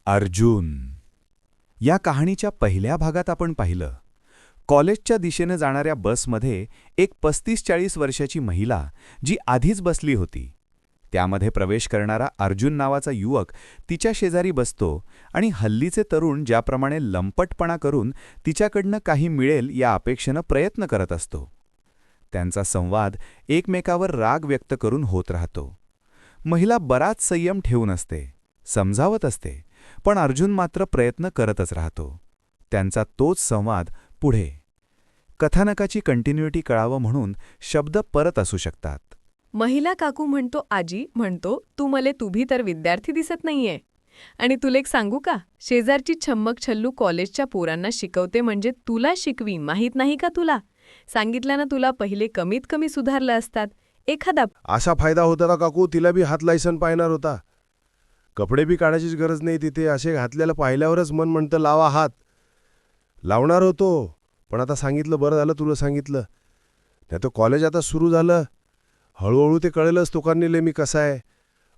अर्जुन. या कहाणीच्या पहिल्या भागात आपण पाहिलं, कॉलेजच्या दिशेनं जाणाऱ्या बसमध्ये एक 35-40 वर्षाची महिला जी आधीच बसली होती. त्यामध्ये प्रवेश करणारा अर्जुन नावाचा युवक तिच्या शेजारी बसतो आणि हल्लीचे तरुण ज्याप्रमाणे लंपटपणा करून तिच्याकडनं काही मिळेल या अपेक्षेनं प्रयत्न करत असतो. त्यांचा संवाद एकमेकावर राग व्यक्त करून होत राहतो. महिला बराच संयम ठेवून असते, समजावत असते, पण अर्जुन मात्र प्रयत्न करतच राहतो. त्यांचा तोच संवाद पुढे. कथानकाची कंटिन्युइटी कळावं म्हणून शब्द परत असू शकतात. महिला काकू म्हणतो, आजी म्हणतो, तू मले तुभी तर विद्यार्थी दिसत नाहीये. आणि तुला एक सांगू का, शेजारची छम्मक छल्लू कॉलेजच्या पोरांना शिकवते म्हणजे तुला शिकवी, माहीत नाही का तुला? सांगितलं ना तुला, पहिले कमीत कमी सुधारलं असतात. एखादा असा फायदा होता का काकू? तिला बी हात लायसन पाहणार होता. कपडे बी काढायचीच गरज नाही तिथे. असे घातलेलं पाहिल्यावरच मन म्हणतं लावा हात. लावणार होतो, पण आता सांगितलं, बरं झालं तुला सांगितलं. नाही तर कॉलेज आता सुरू झालं, हळूहळू ते कळेलच तुकांनीले मी कसा आहे.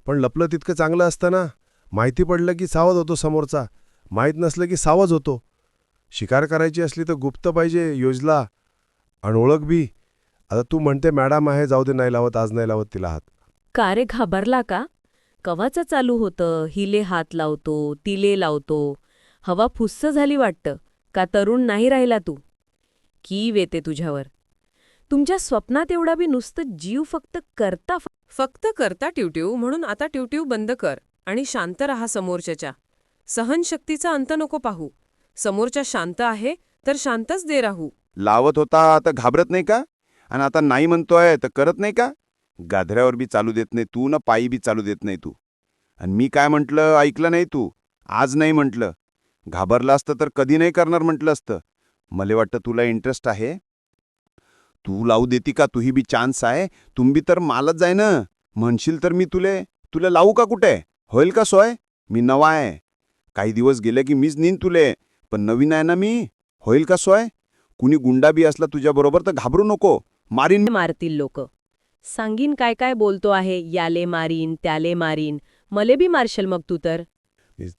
पण लपलं तितकं चांगलं असतं ना. माहिती पडलं की सावध होतो समोरचा, माहीत नसलं की सावध होतो. शिकार करायची असली तर गुप्त पाहिजे, योजला आणि ओळख बी. आता तू म्हणते मॅडम आहे, जाऊ दे, नाही लावत, आज नाही लावत तिला हात. का रे, घाबरला का? कवाचं चालू होतं, हिले हात लावतो, तिले लावतो. हवा फुस्स झाली वाटतं का? तरुण नाही राहिला तू? की वेते तुझ्यावर. तुमच्या स्वप्नात एवढा बी नुसतं जीव फक्त करता ट्यूट्यू म्हणून आता ट्यूट्यू बंद कर आणि शांत रहा. समोरच्याच्या सहनशक्तीचा अंत नको पाहू. समोरच्या शांत आहे तर शांतच दे राहू. लावत होता आता घाबरत नाही का? आणि आता नाही म्हणतोय तर करत नाही का? गाधऱ्यावर बी चालू देत नाही तू, ना पायी बी चालू देत नाही तू. आणि मी काय म्हटलं ऐकलं नाही तू. आज नाही म्हटलं, घाबरलं असतं तर कधी नाही करणार म्हटलं असतं. मला वाटतं तुला इंटरेस्ट आहे. तू लावू देती का? तुही बी चान्स आहे. तुम्ही तर मालच जाय ना. म्हणशील तर मी तुला लावू का? कुठे होईल का सोय? मी नवा आहे, काही दिवस गेले की मीच नीन तुले. पण नवीन आहे ना मी, होईल का सोय? कुणी गुंडा बी असला तुझ्याबरोबर तर घाबरू नको, मारतील लोक. सांगीन काय काय बोलतो आहे, याले मारीन त्याले मारीन. मले बी मारशल मग तू तर.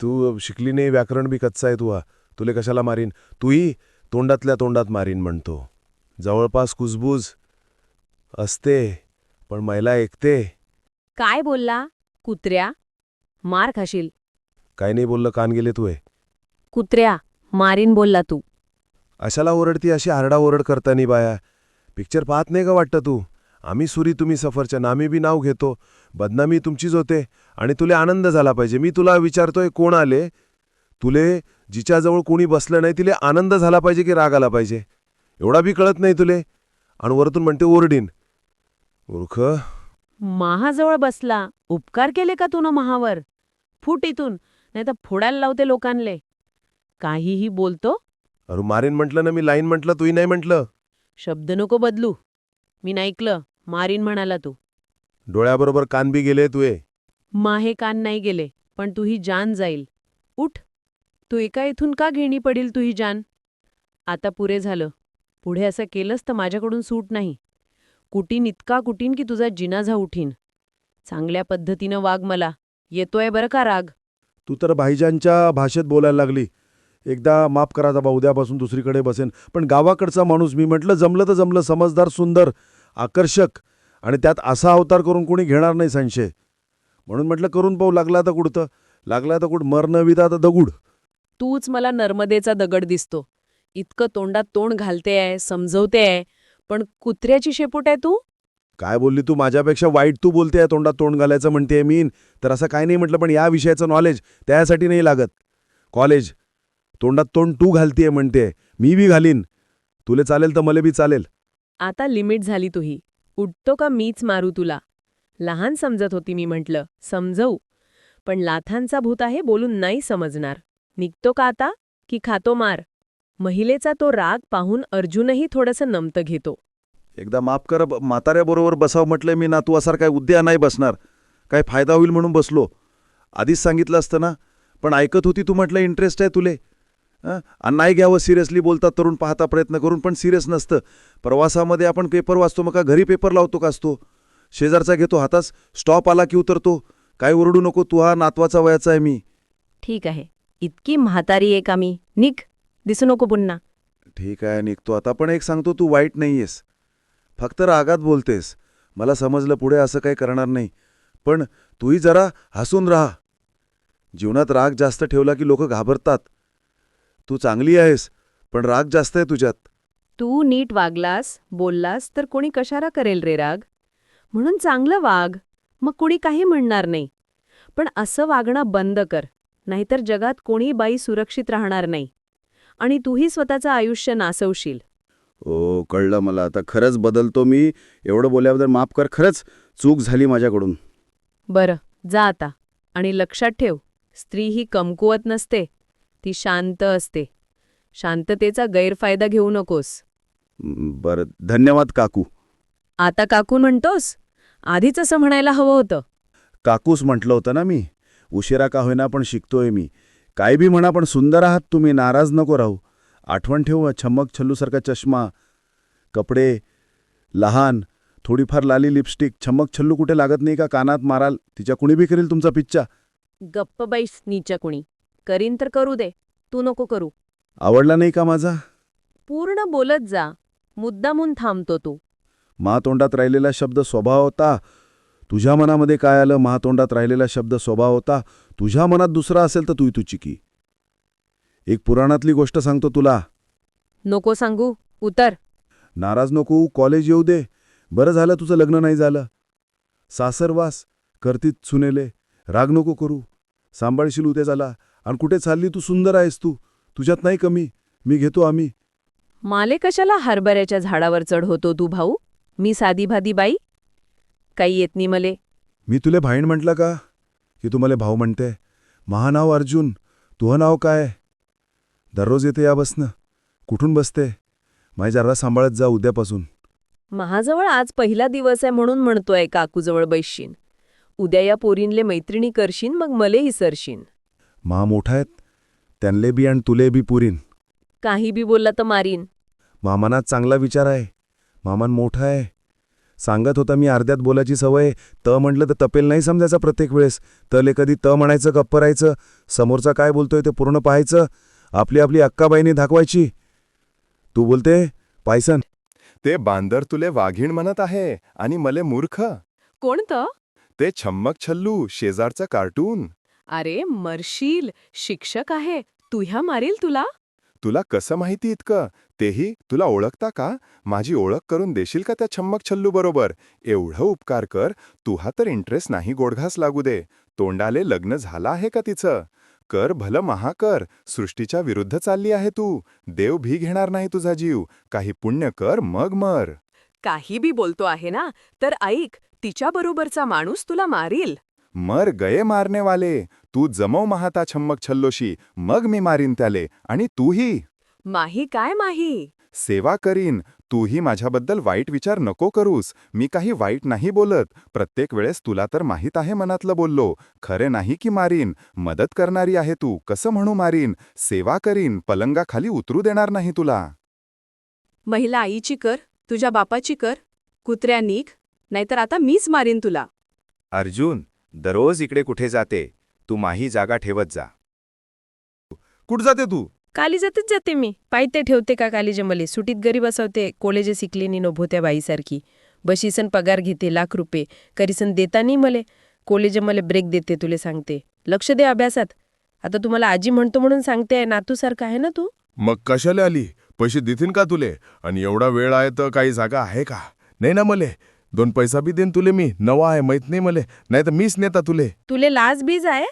तू शिकली नाही, व्याकरण बी कच्चा आहे तुला. तुले कशाला मारीन? तूही तोंडातल्या तोंडात मारीन म्हणतो. जवळपास कुजबूज असते पण महिला ऐकते. काय बोलला कुत्र्या? मार खाशील. काय नाही बोललं, कान गेले तुये. कुत्र्या मारीन बोलला तू. अशाला ओरडती, अशी आरडा ओरड करतानी बाया. पिक्चर पाहत नाही का वाटतं तू? आम्ही सुरी तुम्ही सफरचंद, आम्ही बी नाव घेतो. बदनामी तुमचीच होते आणि तुले आनंद झाला पाहिजे. मी तुला विचारतोय, कोण आले? तुले जिच्याजवळ कोणी बसलं नाही तिले आनंद झाला पाहिजे की राग आला पाहिजे? एवढा बी कळत नाही तुले. आणि वरतून म्हणते ओरडीन. मूर्ख. महाजवळ बसला, उपकार केले का तू न महावर? फूट इथून, नाही तर फोडायला लावते लोकांले. काहीही बोलतो. अरे मारीन म्हटलं ना मी, लाईन म्हटलं, तूही नाही म्हटलं. शब्द नको बदलू. मी ऐकलं, मारीन म्हणाला तू. डोळ्याबरोबर कान बी गेले तुये. माहे कान नाही गेले, पण तुही जान जाईल. उठ. तू एका इथून का घेणी पडील तुही जान? आता पुरे झालं. पुढे असं केलंस तर माझ्याकडून सूट नाही. कुटीन इतका कुटीन की तुझा जिनाझा उठीन. चांगल्या पद्धतीनं वाग. मला येतोय बरं का राग. तू तर भाईजानच्या भाषेत बोलायला लागली. एकदा माफ करा बाबा, उद्यापासून दुसरीकडे बसेन. पण गावाकडचा माणूस मी म्हटलं, जमलं तर जमलं. समजदार, सुंदर, आकर्षक आणि त्यात असा अवतार करून कोणी घेणार नाही संशय. म्हणून म्हटलं करून पाहू. लागला तर कुठतं, लागला तर कुठं, मर न विदा तर दगुड. तूच मला नर्मदेचा दगड दिसतो. इतकं तोंडात तोंड घालते आहे, समजवते आहे, पण कुत्र्याची शेपूट आहे तू. काय बोलली तू? माझ्यापेक्षा वाईट तू बोलतेय. तोंडात तोंड घालायचं म्हणतेय मीन तर असं काय नाही म्हटलं. पण या विषयाचं नॉलेज त्यासाठी नाही लागत. कॉलेज तोंडात तोंड तू घालतीये म्हणते, मी बी घालीन. तुले चालेल तर मला बी चालेल. आता लिमिट झाली तुही. उठतो का मीच मारू तुला? लहान समजत होती मी. म्हटलं समजवू, पण लाथांचा भूत आहे, बोलून नाही समजणार. निघतो का आता की खातो मार? महिलेचा तो राग पाहून अर्जुनही थोडंसं नमतं घेतो. एकदा माफ कर, म्हाताऱ्याबरोबर बसावं म्हटलं मी ना. तू असार काय उद्या नाही बसणार, काय फायदा होईल म्हणून बसलो. आधीच सांगितलं असतं ना. पण ऐकत होती तू, म्हटलं इंटरेस्ट आहे तुले. आणि नाही घ्यावं सिरियसली. बोलतात तरुण पाहता प्रयत्न करून, पण सिरियस नसतं. प्रवासामध्ये आपण पेपर वाचतो, मग का घरी पेपर लावतो का असतो? शेजारचा घेतो हातास, स्टॉप आला की उतरतो. काय ओरडू नको, तू हा नातवाचा वयाचा आहे मी. ठीक आहे, इतकी म्हातारी आहे का मी? निघ, दिसू नको पुन्हा. ठीक आहे निघतो आता, पण एक सांगतो, तू वाईट नाहीयेस. फक्त रागात बोलतेस. मला समजलं पुढे असं काही करणार नाही. पण तूही जरा हसून राहा. जीवनात राग जास्त ठेवला की लोक घाबरतात. तू चांगली आहेस, पण राग जास्त आहे तुझ्यात. तू नीट वागलास, बोललास तर कोणी कशाला करेल रे राग? म्हणून चांगलं वाग, मग कोणी काही म्हणणार नाही. पण असं वागणं बंद कर, नाहीतर जगात कोणी बाई सुरक्षित राहणार नाही आणि तूही स्वतःचं आयुष्य नासवशील. ओ कळलं मला, आता खरंच बदलतो मी. एवढं बोलल्याबद्दल माफ कर, खरंच चूक झाली माझ्याकडून. बरं, जा आता. आणि लक्षात ठेव, स्त्री ही कमकुवत नसते, ती शांत असते. शांततेचा गैरफायदा घेऊ नकोस. बरं, धन्यवाद काकू. आता काकू म्हणतोस? आधीच असं म्हणायला हवं होतं. काकूस म्हटलं होतं ना मी. उशिरा का होईना पण शिकतोय मी. काय बी म्हणा पण सुंदर आहात तुम्ही, नाराज नको राहू. आठवण ठेव, छमक छल्लूसारखा चष्मा, कपडे लहान, थोडीफार लाली लिपस्टिक. छमक छल्लू कुठे लागत नाही का कानात माराल? तिच्या कुणी बी करील तुमचा पिच्चा. गप्प बैस नीच्या कुणी. करीन तर करू दे, तू नको करू. आवडला नाही का माझा? पूर्ण बोलत जा, मुद्दामून थांबतो तू. महातोंडात राहिलेला शब्द स्वभाव होता. तुझ्या मनामध्ये काय आलं? महातोंडात राहिलेला शब्द स्वभाव होता. तुझ्या मनात दुसरा असेल तर तू चिकी. एक पुराणातली गोष्ट सांगतो तुला. नको सांगू, उतर. नाराज नको, कॉलेज येऊ दे. बरं झालं तुझं लग्न नाही झालं. सासरवास करतीत सुनेले. राग नको करू, सांभाळशील उद्या झाला. आणि कुठे चालली तू? सुंदर आहेस तू, तुझ्यात नाही कमी. मी घेतो आम्ही. माले कशाला हरभऱ्याच्या झाडावर चढवतो तू भाऊ? मी साधीभादी बाई, काही येत नाही मले. मी तुले भाईण म्हटलं का की तू मला भाऊ म्हणते? महानाव अर्जुन, तुझं नाव काय? दररोज येते या बसनं. कुठून बसते? माझ्या जरा सांभाळत जा उद्यापासून. महाजवळ आज पहिला दिवस आहे म्हणून म्हणतोय काकूजवळ बैशीन. उद्या या पोरींले मैत्रिणी करशीन, मग मलेही सरशीन. मा मोठा आहेत, त्यांले बी आणि तुले बी पुरीन. काही बी बोलला तर मारीन. मामानात चांगला विचार आहे. मामान मोठा आहे. सांगत होता मी अर्ध्यात बोलायची सवय. म्हटलं तर तपेल नाही समजायचा प्रत्येक वेळेस. तले कधी म्हणायचं, गप्प राहायचं. समोरचा काय बोलतोय ते पूर्ण पाहायचं. आपली आपली अक्काबाईनी दाखवायची. तू बोलते पायसन. ते बांदर तुले वाघीण म्हणत आहे आणि मले मूर्ख. कोणतं? ते छम्मक छल्लू, शेजारचं कार्टून. अरे मरशील, शिक्षक आहे, तुह्या मारील तुला. तुला कसं माहिती इतकं? तेही तुला ओळखता का? माझी ओळख करून देशील का त्या छम्मक छल्लू बरोबर? एवढं उपकार कर. तुहा तर इंटरेस्ट नाही गोडघास लागू दे. तोंडाले लग्न झालं आहे का तिचं? कर भलं महाकर. सृष्टीच्या विरुद्ध चालली आहे तू. देव भी घेणार नाही तुझा जीव. काही पुण्य कर मग मर. काही बी बोलतो आहे ना, तर ऐक, तिच्याबरोबरचा माणूस तुला मारील. मर गये मारनेवाले. तू जमव महाता छम्मक छल्लोशी, मग मी मारीन त्याले. आणि तूही. माही काय माही? सेवा करीन. तूही माझ्याबद्दल वाईट विचार नको करूस. मी काही वाईट नाही बोलत. प्रत्येक वेळेस तुला तर माहीत आहे मनातलं बोललो. खरे नाही की मारीन. मदत करणारी आहे तू, कसं म्हणू मारीन? सेवा करीन, पलंगाखाली उतरू देणार नाही तुला. महिला आईची कर, तुझ्या बापाची कर. कुत्र्या निघ, नाहीतर आता मीच मारीन तुला. अर्जुन, दररोज इकडे कुठे जाते? तू माही जागा ठेवत जा. कुठं जाते तू? कालिजातच जाते मी. पायते ठेवते का कालिजे मले? सुटीत गरी बसवते. कॉलेजे शिकले नी नभोत्या बाईसारखी. बशीसन पगार घेते ₹1,00,000. करीसन देता नाही मले. कॉलेजे मले ब्रेक देते, तुले सांगते. लक्ष दे अभ्यासात. आता तुम्हाला आजी म्हणतो म्हणून सांगते, नातूसारखं आहे ना तू? मग कशाला आली? पैसे देतीन का तुले? आणि एवढा वेळ आहे तर काही जागा आहे का? नाही ना मले. 2 पैसा बी देईन तुले मी. नवा आहे माहित नाही मले. नाही तर मीच नेता तुले. तुले लाज बीज आहे?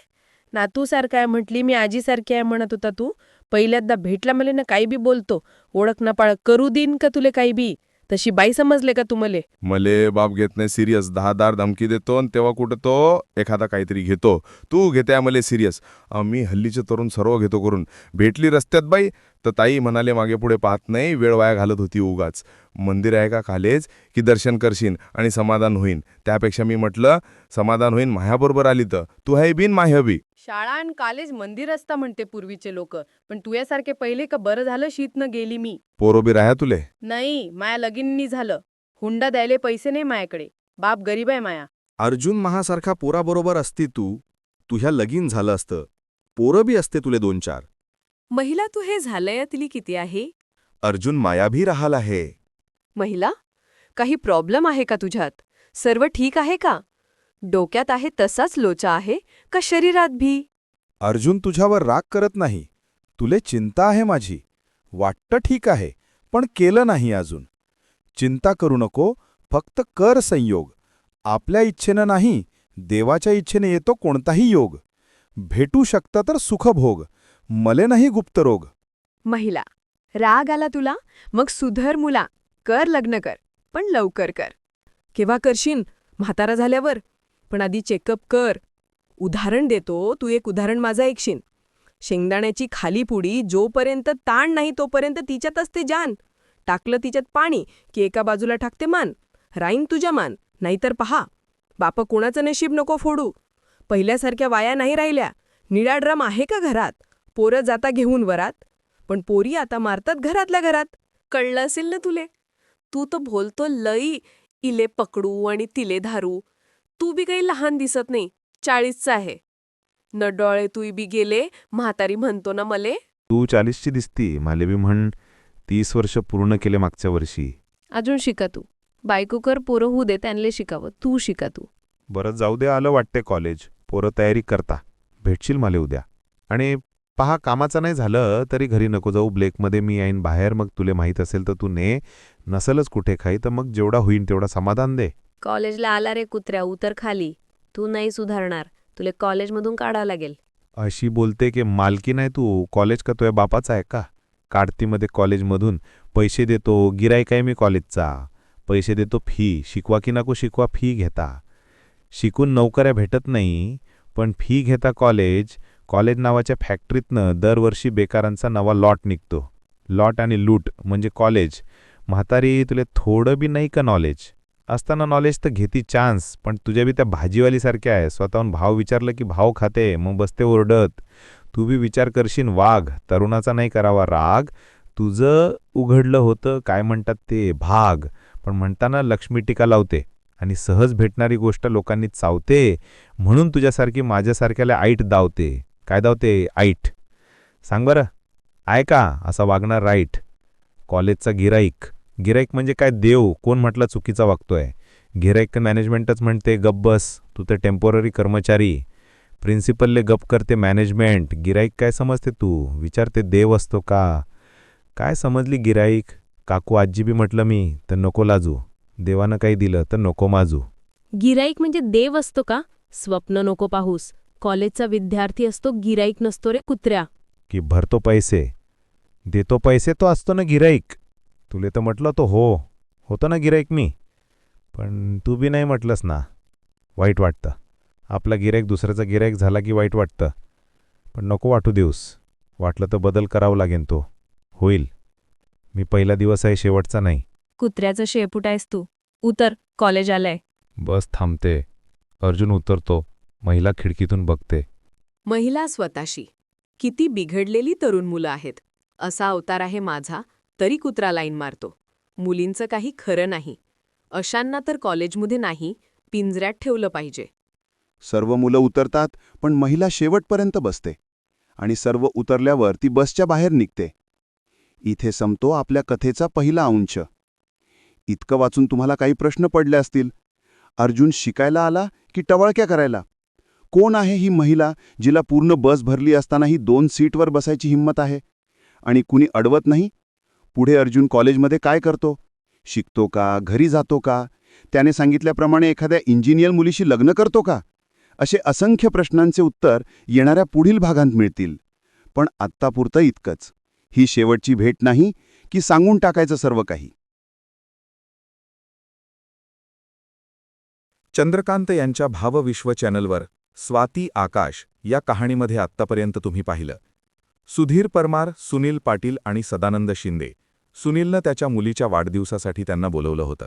नातूसारखं आहे म्हटली मी, आजीसारखी आहे म्हणत होता तू. पहिल्यांदा भेटला मले ना काही बी बोलतो. ओळख ना पाळ करू देईन का तुले काही बी? तशी बाई समजले का तुम्हाला? मले बाप घेत नाही सिरियस. 10 धमकी देतो आणि तेव्हा कुठं तो एखादा काहीतरी घेतो. तू घेते मले सिरियस. मी हल्लीचे तरुण सर्व घेतो करून. भेटली रस्त्यात बाई तर ताई म्हणाले मागे पुढे पाहत नाही, वेळ वाया घालत होती उगाच. मंदिर आहे का खालेच की दर्शन करशील आणि समाधान होईन. त्यापेक्षा मी म्हटलं समाधान होईन माह्याबरोबर आली तर. तू है बिन माह्य बी. शाळा आणि कॉलेज मंदिर असता म्हणते पूर्वीचे लोक, पण तुझ्यासारखे पहिले का बरं झालं शीतनं गेली मी. पोरो बी राहा तुले. नाही, माया लगीन झालं. हुंडा द्यायले पैसे नाही मायाकडे. बाप गरीब आहे माया. अर्जुन महासारखा पोराबरोबर असती तू, तुह्या लगीन झालं असतं. पोरं बी असते तुले 2-4. महिला तू हे झालंयातली किती आहे? अर्जुन मायाभी राहाल आहे. महिला, काही प्रॉब्लेम आहे का तुझ्यात? सर्व ठीक आहे का? डोक्यात आहे तसाच लोचा आहे का शरीरात भी? अर्जुन तुझ्यावर राग करत नाही. तुले चिंता आहे माझी. वाटतं ठीक आहे, पण केलं नाही अजून. चिंता करू नको, फक्त कर संयोग. आपल्या इच्छेनं नाही, देवाच्या इच्छेने येतो कोणताही योग. भेटू शकता तर सुखभोग, मले नाही गुप्तरोग. महिला, राग आला तुला? मग सुधर मुला. कर लग्न कर, पण लवकर कर. केव्हा करशील? म्हातारा झाल्यावर? पण आधी चेकअप कर. उदाहरण देतो, तू एक उदाहरण माझं ऐकशील. शेंगदाण्याची खाली पुडी जोपर्यंत ताण नाही तोपर्यंत तिच्यात असते जान. टाकलं तिच्यात पाणी की एका बाजूला टाकते मान. राईन तुझ्या मान, नाहीतर पहा. बाप कोणाचं नशीब नको फोडू. पहिल्यासारख्या वाया नाही राहिल्या. निळा ड्रम आहे का घरात? पोरं जाता घेऊन वरात. पण पोरी आता मारतात घरातल्या घरात. कळलं असेल ना तुले? तू तर बोलतो लई, इले पकडू आणि तिले धारू. तू बी काही लहान दिसत नाही, 40चा आहे. न डोळे तू बी गेले, म्हातारी म्हणतो ना मले. तू 40ची दिसती, माले बी म्हण 30 वर्ष पूर्ण केले मागच्या वर्षी. अजून शिका तू. बायको कर, पोरं होऊ दे, त्यांले शिकावं. तू शिका तू. बरं जाऊ दे, आलं वाटते कॉलेज. पोरं तयारी करता. भेटशील माले उद्या. आणि पहा, कामाचं नाही झालं तरी घरी नको जाऊ. ब्लेकमध्ये मी येईन बाहेर. मग तुले माहीत असेल तर तू ने. नसलच कुठे खाई तर मग जेवढा होईन तेवढा समाधान दे. कॉलेजला आला रे कुत्र्या, उतर खाली. तू नाही सुधारणार. तुले कॉलेजमधून काढावं लागेल. अशी बोलते की मालकी नाही तू. कॉलेज का तुझ्या बापाचा आहे का? काढतीमध्ये कॉलेजमधून पैसे देतो. गिराईक आहे मी कॉलेजचा. पैसे देतो फी. शिकवा की नको शिकवा, फी घेता. शिकून नोकऱ्या भेटत नाही, पण फी घेता कॉलेज. कॉलेज नावाच्या फॅक्टरीतनं दरवर्षी बेकारांचा नवा लॉट निघतो. लॉट आणि लूट म्हणजे कॉलेज. म्हातारी, तुले थोडं बी नाही का नॉलेज? असताना नॉलेज तर घेती चान्स, पण तुझ्या बी त्या भाजीवालीसारख्या आहे. स्वतःहून भाव विचारलं की भाव खाते, मग बसते ओरडत. तू बी विचार करशील वाघ, तरुणाचा नाही करावा राग. तुझं उघडलं होतं काय म्हणतात ते भाग, पण म्हणताना लक्ष्मी टीका लावते. आणि सहज भेटणारी गोष्ट लोकांनी चावते, म्हणून तुझ्यासारखी माझ्यासारख्याला आईट दावते. काय दावते? आईट. सांग बरं, आहे का असा वागणार राईट? कॉलेजचा गिराईक. गिराईक म्हणजे काय देव? कोण म्हटलं चुकीचा वागतोय? गिराईक मॅनेजमेंटच म्हणते गप बस, तू तर टेम्पोररी कर्मचारी. प्रिन्सिपलले गप करते मॅनेजमेंट. गिराईक काय समजते तू? विचारते देव असतो का? काय समजली गिराईक? काकू आजी बी म्हटलं मी तर नको लाजू. देवानं काही दिलं तर नको माजू. गिराईक म्हणजे देव असतो का? स्वप्न नको पाहूस. कॉलेजचा विद्यार्थी असतो, गिराईक नसतो रे कुत्र्या. की भरतो पैसे, देतो पैसे, तो असतो ना गिराईक. तुले तर म्हटलं तो होतो ना गिराईक मी. पण तू बी नाही म्हटलंस ना. वाईट वाटतं. आपला गिराईक दुसऱ्याचा गिराईक झाला की वाईट वाटतं. पण नको वाटू देऊस. वाटलं तर बदल करावं लागेल. तो होईल. मी पहिला दिवस आहे, शेवटचा नाही. कुत्र्याचं शेपूट आहेस तू. उतर, कॉलेज आलंय. बस थांबते. अर्जुन उतरतो. महिला खिडकीतून बघते. महिला स्वतःशी. किती बिघडलेली तरुण मुलं आहेत. असा अवतार आहे माझा, तरी कुत्रा लाईन मारतो. मुलींचं काही खरं नाही. अशांना तर कॉलेजमध्ये नाही, पिंजऱ्यात ठेवलं पाहिजे. सर्व मुलं उतरतात, पण महिला शेवटपर्यंत बसते. आणि सर्व उतरल्यावर ती बसच्या बाहेर निघते. इथे संपतो आपल्या कथेचा पहिला अंश. इतकं वाचून तुम्हाला काही प्रश्न पडले असतील. अर्जुन शिकायला आला की टवाळक्या करायला? कोण आहे ही महिला जिला पूर्ण बस भरली असतानाही 2 सीटवर बसायची हिंमत आहे? आणि कुणी अडवत नाही? पुढे अर्जुन कॉलेजमध्ये काय करतो? शिकतो का? घरी जातो का? त्याने सांगितल्याप्रमाणे एखाद्या इंजिनियर मुलीशी लग्न करतो का? असे असंख्य प्रश्नांचे उत्तर येणाऱ्या पुढील भागांत मिळतील. पण आत्तापुरतं इतकंच. ही शेवटची भेट नाही की सांगून टाकायचं सर्व काही. चंद्रकांत यांच्या भावविश्व चॅनलवर स्वाती आकाश या कहाणीमध्ये आत्तापर्यंत तुम्ही पाहिलं. सुधीर परमार, सुनील पाटील आणि सदानंद शिंदे. सुनीलनं त्याच्या मुलीच्या वाढदिवसासाठी त्यांना बोलवलं होतं.